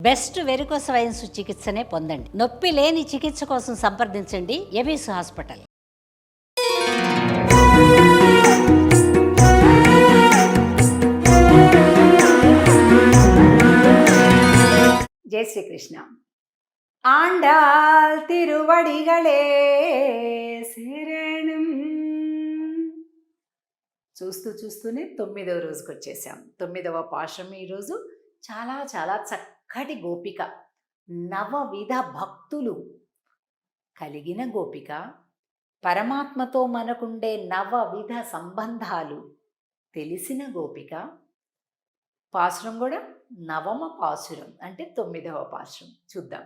Best varicose veins చికిత్సనే పొందండి. నొప్పి లేని చికిత్స కోసం సంప్రదించండి ఎవిస్ హాస్పిటల్. జై శ్రీకృష్ణ. ఆండాల్ తిరువడిగళే శరణం. చూస్తూనే 9వ రోజుకి వచ్చేసాం. 9వ పాశం ఈరోజు చాలా చాలా చక్కటి గోపిక, నవవిధ భక్తులు కలిగిన గోపిక, పరమాత్మతో మనకుండే నవవిధ సంబంధాలు తెలిసిన గోపిక. పాసురం కూడా నవమ పాసురం అంటే 9వ పాసురం చూద్దాం.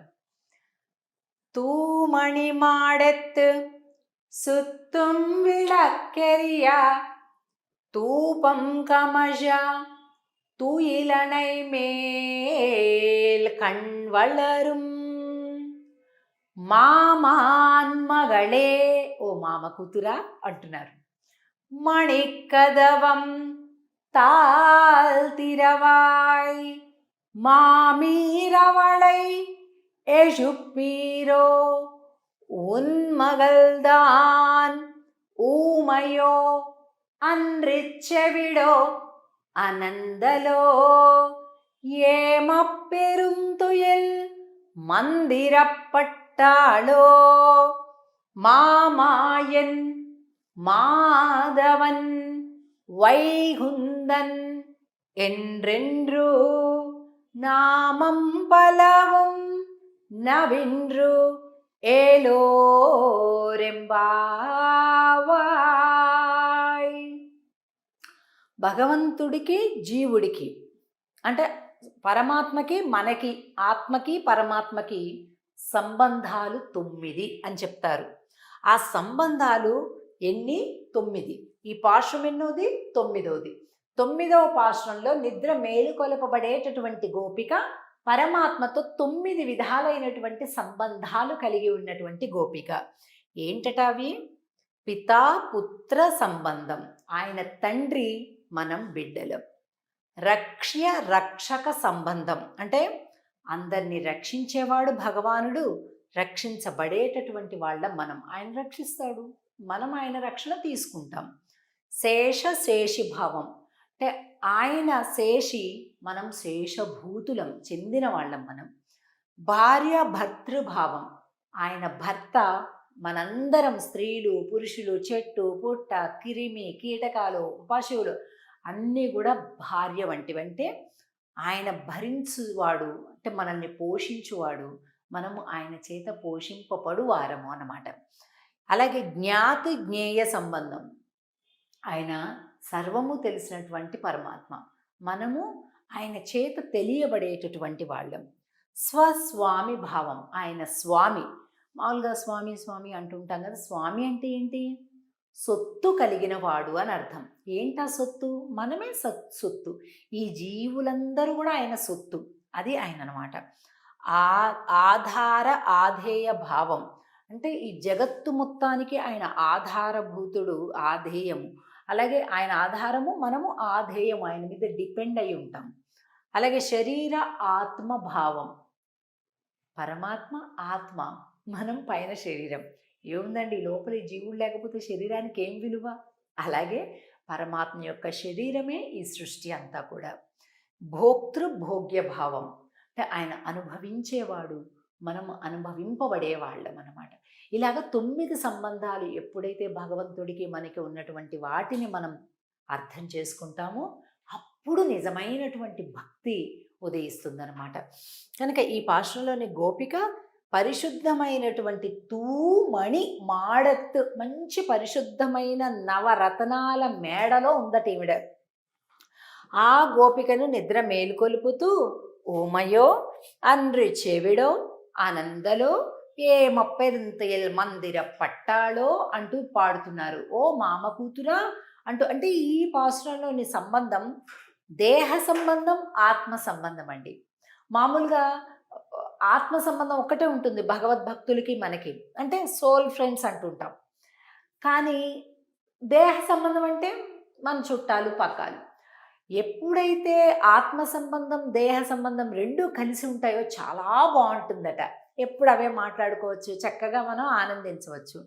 தூமணி மாடத்து சுத்தும் விளக்கெரியா தூபம் கமஜா தூயிலனை மேல் கண் வளரும் మామాన్ మగళే, ఓ మామ కూతురా అంటున్నారు. మణికదవం தாழ்த்திரவாய் மாமீரவளை எழுப்பீரோ உன்மகள்தான் ஊமையோ அன்றிச்செவிடோ அனந்தலோ ஏமப்பெரும் துயில் மந்திரப்பட்டாளோ மாமாயன் மாதவன் வைகுந்தன் என்றென்று நாமம் பலவும் நவின்று ఏలోరెంబావాయ్. భగవంతుడికి జీవుడికి అంటే పరమాత్మకి మనకి, ఆత్మకి పరమాత్మకి సంబంధాలు 9 అని చెప్తారు. ఆ సంబంధాలు ఎన్ని? 9. ఈ పాశం ఎన్నోది? 9వది. 9వ పాశంలో నిద్ర మేలుకొలపబడేటటువంటి గోపిక పరమాత్మతో 9 విధాలైనటువంటి సంబంధాలు కలిగి ఉన్నటువంటి గోపిక. ఏంటట అవి? పితా పుత్ర సంబంధం, ఆయన తండ్రి, మనం బిడ్డలం. రక్ష్య రక్షక సంబంధం అంటే అందరినీ రక్షించేవాడు భగవానుడు, రక్షించబడేటటువంటి వాళ్ళ మనం. ఆయన రక్షిస్తాడు, మనం ఆయన రక్షణ తీసుకుంటాం. శేషి భావం అంటే ఆయన శేషి, మనం శేషభూతులం, చెందిన వాళ్ళం మనం. భార్య భర్తృభావం, ఆయన భర్త, మనందరం స్త్రీలు పురుషులు, చెట్టు పుట్ట, కిరిమి కీటకాలు పశువులు అన్నీ కూడా భార్య వంటివంటే ఆయన భరించువాడు, అంటే మనల్ని పోషించువాడు, మనము ఆయన చేత పోషింపబడు వారము అన్నమాట. అలాగే జ్ఞాతి జ్ఞేయ సంబంధం, ఆయన సర్వము తెలిసినటువంటి పరమాత్మ, మనము ఆయన చేత తెలియబడేటటువంటి వాళ్ళం. స్వస్వామి భావం, ఆయన స్వామి. మామూలుగా స్వామి స్వామి అంటుంటాం కదా, స్వామి అంటే ఏంటి? సొత్తు కలిగిన వాడు అని అర్థం. ఏంటా సొత్తు? మనమే సొత్తు. ఈ జీవులందరూ కూడా ఆయన సొత్తు, అది ఆయన అనమాట. ఆధార ఆధేయ భావం అంటే ఈ జగత్తు మొత్తానికి ఆయన ఆధారభూతుడు, ఆధేయము. అలాగే ఆయన ఆధారము, మనము ఆధేయము, ఆయన మీద డిపెండ్ అయి ఉంటాం. అలాగే శరీర ఆత్మ భావం, పరమాత్మ ఆత్మ, మనం పైన శరీరం. ఏముందండి లోపల జీవుడు లేకపోతే శరీరానికి ఏం విలువ? అలాగే పరమాత్మ యొక్క శరీరమే ఈ సృష్టి అంతా కూడా. భోక్తృ భోగ్య భావం అంటే ఆయన అనుభవించేవాడు, మనం అనుభవింపబడేవాళ్ళం అన్నమాట. ఇలాగ 9 సంబంధాలు ఎప్పుడైతే భగవంతుడికి మనకి ఉన్నటువంటి వాటిని మనం అర్థం చేసుకుంటామో అప్పుడు నిజమైనటువంటి భక్తి ఉదయిస్తుందన్నమాట. కనుక ఈ పాశంలోని గోపిక పరిశుద్ధమైనటువంటి తూమణి మాడత్తు, మంచి పరిశుద్ధమైన నవరత్నాల మేడలో ఉందట ఈవిడ. ఆ గోపికను నిద్ర మేలుకొలుపుతూ ఓమయో అన్రి చెవిడో ఆనందలో ఏమప్పెంతయల్ మందిర పట్టాలో అంటూ పాడుతున్నారు. ఓ మామ కూతురా అంటూ. అంటే ఈ పాసురంలోని సంబంధం దేహ సంబంధం, ఆత్మ సంబంధం అండి. మామూలుగా ఆత్మ సంబంధం ఒక్కటే ఉంటుంది భగవద్భక్తులకి మనకి, అంటే సోల్ ఫ్రెండ్స్ అంటుంటాం. కానీ దేహ సంబంధం అంటే మన చుట్టాలు పక్కాలు. ఎప్పుడైతే ఆత్మ సంబంధం, దేహ సంబంధం 2 కలిసి ఉంటాయో చాలా బావుంటుందట. ఎప్పుడు అవే మాట్లాడుకోవచ్చు. చక్కగా మనం ఆనందించవచ్చు.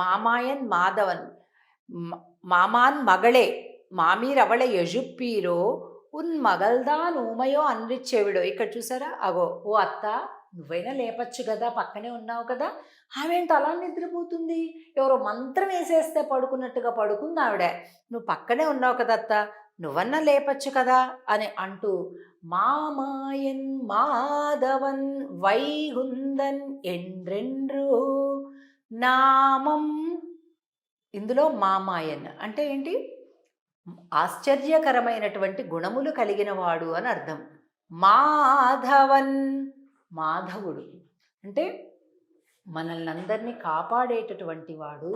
మామాయన్ మాధవన్ మ మామాన్ మగళే మామీర్ అవళె యజుప్పీరో ఉన్ మగల్దాన్ ఊమయో అన్రిచ్చెవిడో. ఇక్కడ చూసారా? అగో ఓ అత్త, నువ్వైనా లేపచ్చు గదా! పక్కనే ఉన్నావు కదా! ఆమేంటి అలా నిద్రపోతుంది? ఎవరో మంత్రం ఏసేస్తే పడుకున్నట్టుగా పడుకుందావిడ. నువ్వు పక్కనే ఉన్నావు కదా అత్త! నువ్వన్నా లేపచ్చు కదా! అని అంటూ మామాయన్ మాధవన్ వైగుందన్ ఎండ్రెండ్రు నామం. ఇందులో మామాయన్ అంటే ఏంటి? ఆశ్చర్యకరమైనటువంటి గుణములు కలిగిన వాడు అని అర్థం. మాధవన్, మాధవుడు అంటే మనల్ని అందరినీ కాపాడేటటువంటి వాడు,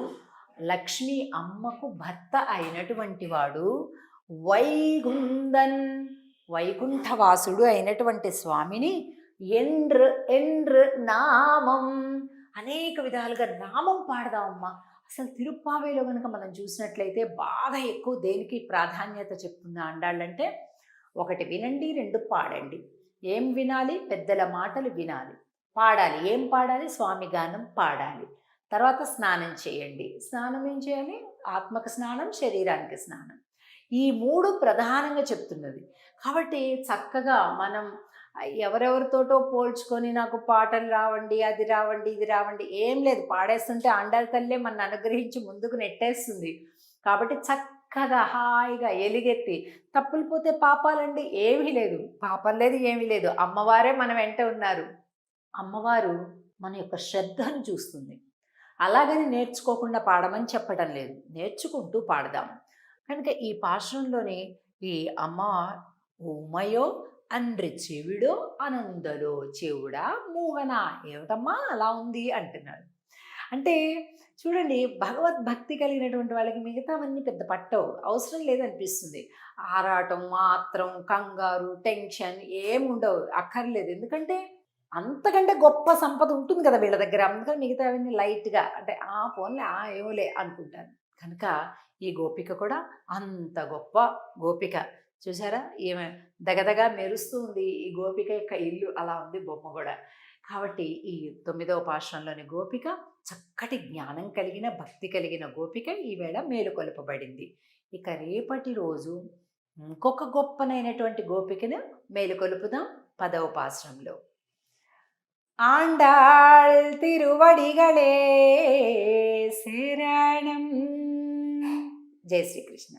లక్ష్మి అమ్మకు భర్త అయినటువంటి వాడు, వైగుందన్ వైకుంఠవాసుడు అయినటువంటి స్వామిని ఎండ్ర్ ఎండ్ర్ నామం అనేక విధాలుగా నామం పాడదామమ్మా. అసలు తిరుప్పావేలో కనుక మనం చూసినట్లయితే బాగా ఎక్కువ దేనికి ప్రాధాన్యత చెప్తుంది ఆండాళ్ళంటే, 1 వినండి, 2 పాడండి. ఏం వినాలి? పెద్దల మాటలు వినాలి. పాడాలి. ఏం పాడాలి? స్వామి గానం పాడాలి. తర్వాత స్నానం చేయండి. స్నానం ఏం చేయాలి? ఆత్మకు స్నానం, శరీరానికి స్నానం. ఈ 3 ప్రధానంగా చెప్తున్నది. కాబట్టి చక్కగా మనం ఎవరెవరితోటో పోల్చుకొని నాకు పాటలు రావండి, అది రావండి, ఇది రావండి ఏం లేదు. పాడేస్తుంటే ఆండాళ్ళ తల్లే మనల్ని అనుగ్రహించి ముందుకు నెట్టేస్తుంది. కాబట్టి చక్కగా హాయిగా ఎలుగెత్తి, తప్పులు పోతే పాపాలండి ఏమీ లేదు. పాపం లేదు, ఏమీ లేదు. అమ్మవారే మన వెంట ఉన్నారు. అమ్మవారు మన యొక్క శ్రద్ధను చూస్తుంది. అలాగని నేర్చుకోకుండా పాడమని చెప్పడం లేదు. నేర్చుకుంటూ పాడదాం. కనుక ఈ పాశురంలోని ఈ అమ్మ ఊమయో అండ్రి చెవిడో అనందలో చెవుడా మూగన ఏమిటమ్మా అలా ఉంది అంటున్నాడు. అంటే చూడండి, భగవద్భక్తి కలిగినటువంటి వాళ్ళకి మిగతావన్నీ పెద్ద పట్టవు, అవసరం లేదనిపిస్తుంది. ఆరాటం, ఆత్రం, కంగారు, టెన్షన్ ఏముండవు, అక్కర్లేదు. ఎందుకంటే అంతకంటే గొప్ప సంపద ఉంటుంది కదా వీళ్ళ దగ్గర. అందుకని మిగతావన్నీ లైట్గా అంటే పోన్లే ఏమోలే అనుకుంటాను. కనుక ఈ గోపిక కూడా అంత గొప్ప గోపిక. చూసారా? ఈమె దగదగా మెరుస్తూ ఉంది. ఈ గోపిక యొక్క ఇల్లు అలా ఉంది, బొమ్మ కూడా. కాబట్టి ఈ 9వ పాశురంలోని గోపిక చక్కటి జ్ఞానం కలిగిన, భక్తి కలిగిన గోపిక ఈవేళ మేలుకొల్పబడింది. ఇక రేపటి రోజు ఇంకొక గొప్పనైనటువంటి గోపికను మేలుకొలుపుదాం 10వ పాశురంలో. ఆండాళ్ తిరువడిగళే శరణం. జై శ్రీకృష్ణ.